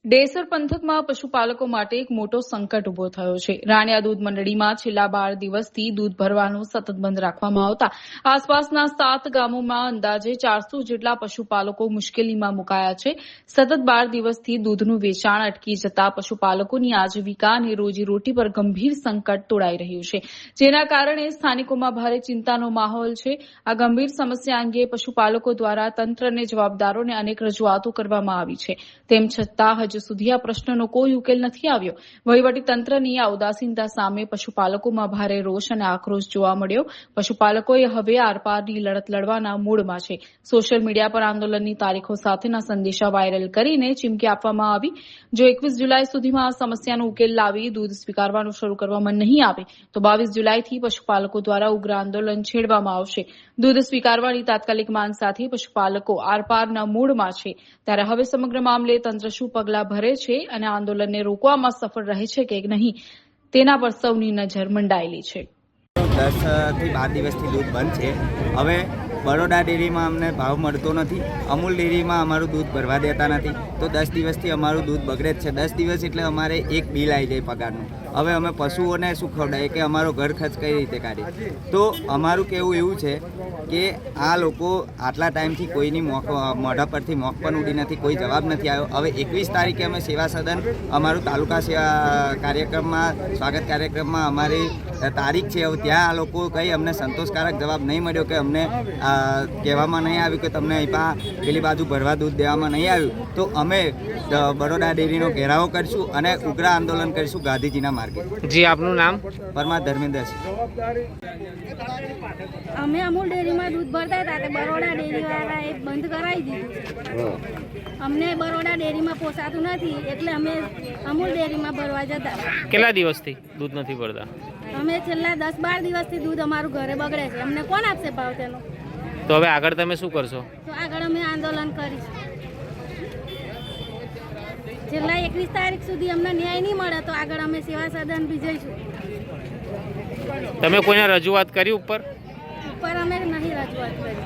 ડેસર પંથકમાં પશુપાલકો માટે એક મોટો સંકટ ઉભો થયો છે। રાણિયા દૂધ મંડળીમાં છેલ્લા 12 દિવસથી દૂધ ભરવાનું સતત બંધ રાખવામાં આવતા આસપાસના 7 ગામોમાં અંદાજે 400 જેટલા પશુપાલકો મુશ્કેલીમાં મુકાયા છે। સતત 12 દિવસથી દૂધનું વેચાણ અટકી જતા પશુપાલકોની આજીવિકા અને રોજીરોટી પર ગંભીર સંકટ તોડાઈ રહ્યું છે, જેના કારણે સ્થાનિકોમાં ભારે ચિંતાનો માહોલ છે। આ ગંભીર સમસ્યા અંગે પશુપાલકો દ્વારા તંત્ર અને જવાબદારોને અનેક રજૂઆતો કરવામાં આવી છે, તેમ છતાં હજુ સુધી આ પ્રશ્નનો કોઈ ઉકેલ નથી આવ્યો। વહીવટી તંત્રની આ ઉદાસીનતા સામે પશુપાલકોમાં ભારે રોષ અને આક્રોશ જોવા મળ્યો। પશુપાલકોએ હવે આરપારની લડત લડવાના મૂડમાં છે। સોશિયલ મીડિયા પર આંદોલનની તારીખો સાથેના સંદેશા વાયરલ કરીને ચીમકી આપવામાં આવી, જો 21 જુલાઈ સુધીમાં આ સમસ્યાનો ઉકેલ લાવી દૂધ સ્વીકારવાનું શરૂ કરવામાં નહીં આવે તો 22 જુલાઈથી પશુપાલકો દ્વારા ઉગ્ર આંદોલન છેડવામાં આવશે। દૂધ સ્વીકારવાની તાત્કાલિક માંગ સાથે પશુપાલકો આરપારના મૂડમાં છે, ત્યારે હવે સમગ્ર મામલે તંત્ર શું પગલાં ભરે છે અને આંદોલનને રોકવામાં સફળ રહે છે કે નહીં તેના પર સૌની નજર મંડાયેલી છે। 10 થી 12 દિવસથી દૂધ બંધ છે। હવે બરોડા ડેરીમાં અમને ભાવ મળતો નથી, અમૂલ ડેરીમાં અમારું દૂધ ભરવા દેતા નથી, તો 10 દિવસથી અમારું દૂધ બગડે જ છે। 10 દિવસ એટલે અમારે એક બિલ આવી જાય પગારનું। હવે અમે પશુઓને શું ખવડાવીએ કે અમારો ઘર ખર્ચ કઈ રીતે કાઢીએ? તો અમારું કહેવું એવું છે કે આ લોકો આટલા ટાઈમથી કોઈની મોઢા પરથી મોખ પણ ઉડી નથી, કોઈ જવાબ નથી આવ્યો। હવે 21 તારીખે અમે સેવા સદન અમારું તાલુકા સેવા કાર્યક્રમમાં સ્વાગત કાર્યક્રમમાં અમારી તારીખ છે, હવે ત્યાં આ લોકો કંઈ અમને સંતોષકારક જવાબ નહીં મળ્યો કે અમને કહેવામાં નહીં આવ્યું કે તમને અહીં પેલી બાજુ ભરવા દૂધ દેવામાં નહીં આવ્યું, તો અમે બરોડા ડેરીનો ઘેરાવો કરીશું અને ઉગ્ર આંદોલન કરીશું ગાંધીજીના માર્ગે। જી, આપનું નામ? પરમાર ધર્મેન્દ્રસિંહ। અમે અમૂલ ડેરીમાં દૂધ ભરતા હતા તે બરોડા ડેરીવાળાએ બંધ કરાવી દીધું। અમને બરોડા ડેરીમાં પોસાતું નથી એટલે અમે અમૂલ ડેરીમાં ભરવા જતા। કેટલા દિવસથી દૂધ નથી ભરતા? અમે છેલ્લા 10-12 દિવસથી દૂધ અમારું ઘરે બગડે છે, અમને કોણ આપશે ભાવ તેનો? તો હવે આગળ તમે શું કરશો? તો આગળ અમે આંદોલન કરીશું। છેલ્લા 21 તારીખ સુધી અમને ન્યાય નહીં મળે તો આગળ અમે સેવા સદન બી જઈશું। તમે કોઈને રજૂઆત કરી ઉપર? અમે નહીં રજૂઆત કરી।